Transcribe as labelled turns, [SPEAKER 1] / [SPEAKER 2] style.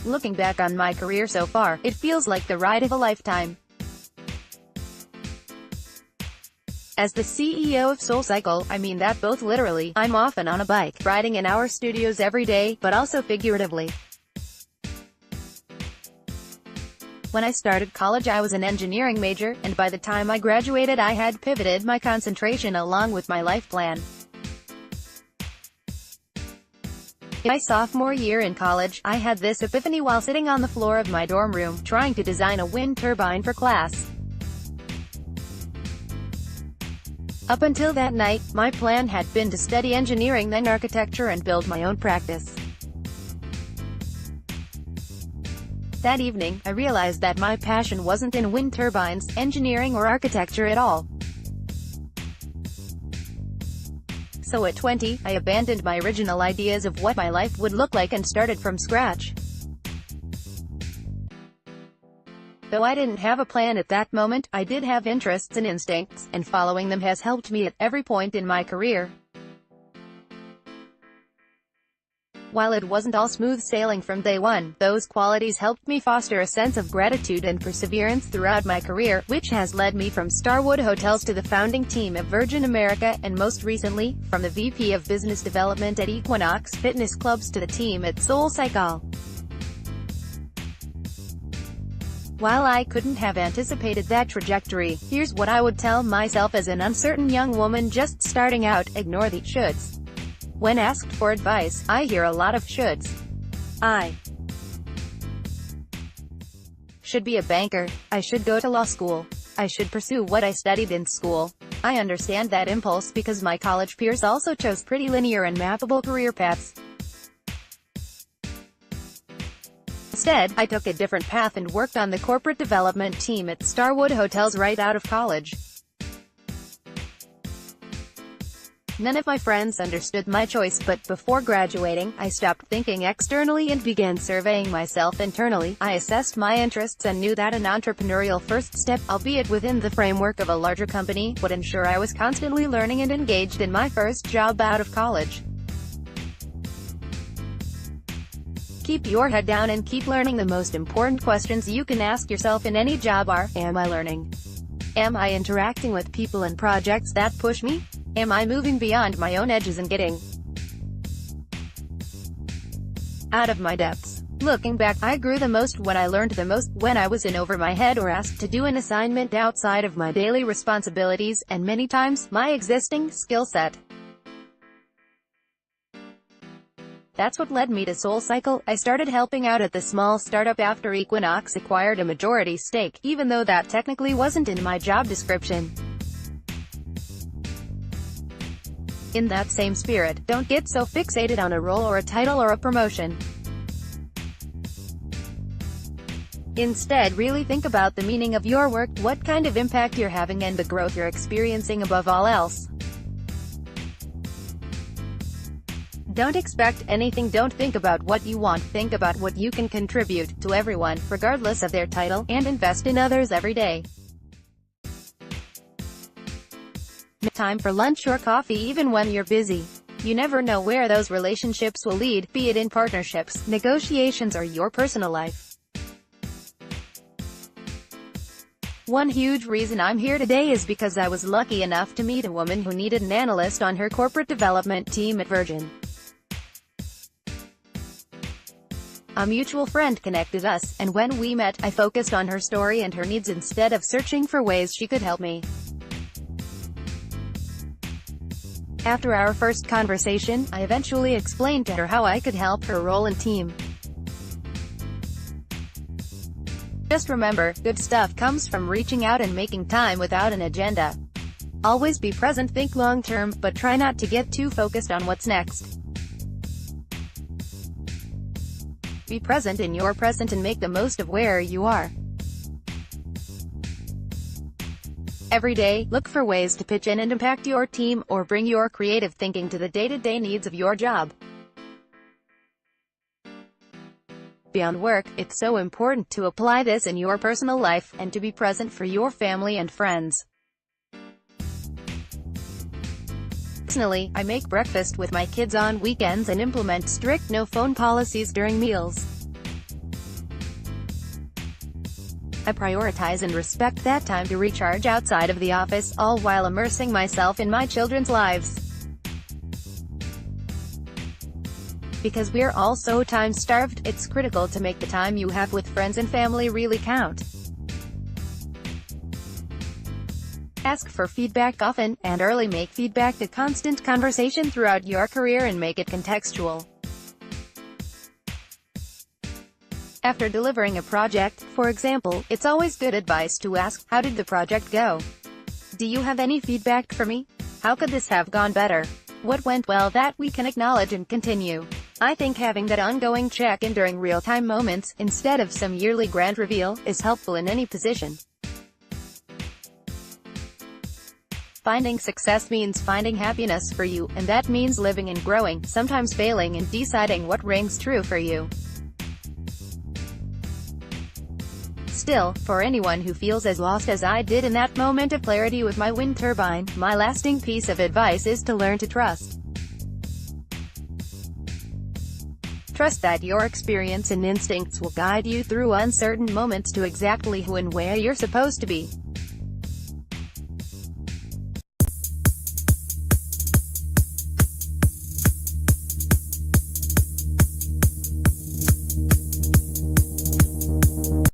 [SPEAKER 1] Looking back on my career so far, it feels like the ride of a lifetime. As the CEO of SoulCycle, I mean that both literally. I'm often on a bike, riding in our studios every day, but also figuratively. When I started college I was an engineering major, and by the time I graduated I had pivoted my concentration along with my life plan. In my sophomore year in college, I had this epiphany while sitting on the floor of my dorm room, trying to design a wind turbine for class. Up until that night, my plan had been to study engineering then architecture and build my own practice. That evening, I realized that my passion wasn't in wind turbines, engineering or architecture at all. So at 20, I abandoned my original ideas of what my life would look like and started from scratch. Though I didn't have a plan at that moment, I did have interests and instincts, and following them has helped me at every point in my career. While it wasn't all smooth sailing from day one, those qualities helped me foster a sense of gratitude and perseverance throughout my career, which has led me from Starwood Hotels to the founding team at Virgin America, and most recently, from the VP of Business Development at Equinox Fitness Clubs to the team at SoulCycle. While I couldn't have anticipated that trajectory, here's what I would tell myself as an uncertain young woman just starting out: ignore the shoulds. When asked for advice, I hear a lot of shoulds. I should be a banker. I should go to law school. I should pursue what I studied in school. I understand that impulse because my college peers also chose pretty linear and mappable career paths. Instead, I took a different path and worked on the corporate development team at Starwood Hotels right out of college. None of my friends understood my choice, but before graduating, I stopped thinking externally and began surveying myself internally. I assessed my interests and knew that an entrepreneurial first step, albeit within the framework of a larger company, would ensure I was constantly learning and engaged in my first job out of college. Keep your head down and keep learning. The most important questions you can ask yourself in any job are: am I learning? Am I interacting with people and projects that push me? Am I moving beyond my own edges and getting out of my depths? Looking back, I grew the most when I learned the most, when I was in over my head or asked to do an assignment outside of my daily responsibilities, and many times, my existing skill set. That's what led me to SoulCycle. I started helping out at the small startup after Equinox acquired a majority stake, even though that technically wasn't in my job description. In that same spirit, don't get so fixated on a role or a title or a promotion. Instead, really think about the meaning of your work, what kind of impact you're having, and the growth you're experiencing above all else. Don't expect anything. Don't think about what you want, think about what you can contribute to everyone, regardless of their title, and invest in others every day. Time for lunch or coffee even when you're busy. You never know where those relationships will lead, be it in partnerships, negotiations, or your personal life. One huge reason I'm here today is because I was lucky enough to meet a woman who needed an analyst on her corporate development team at Virgin. A mutual friend connected us, and when we met, I focused on her story and her needs instead of searching for ways she could help me. After our first conversation, I eventually explained to her how I could help her role and team. Just remember, good stuff comes from reaching out and making time without an agenda. Always be present, think long-term, but try not to get too focused on what's next. Be present in your present and make the most of where you are. Every day, look for ways to pitch in and impact your team, or bring your creative thinking to the day-to-day needs of your job. Beyond work, it's so important to apply this in your personal life, and to be present for your family and friends. Personally, I make breakfast with my kids on weekends and implement strict no-phone policies during meals. I prioritize and respect that time to recharge outside of the office, all while immersing myself in my children's lives. Because we're all so time-starved, it's critical to make the time you have with friends and family really count. Ask for feedback often, and early. Make feedback a constant conversation throughout your career and make it contextual. After delivering a project, for example, it's always good advice to ask, "How did the project go? Do you have any feedback for me? How could this have gone better? What went well?" That we can acknowledge and continue. I think having that ongoing check-in during real-time moments, instead of some yearly grand reveal, is helpful in any position. Finding success means finding happiness for you, and that means living and growing, sometimes failing and deciding what rings true for you. Still, for anyone who feels as lost as I did in that moment of clarity with my wind turbine, my lasting piece of advice is to learn to trust. Trust that your experience and instincts will guide you through uncertain moments to exactly who and where you're supposed to be.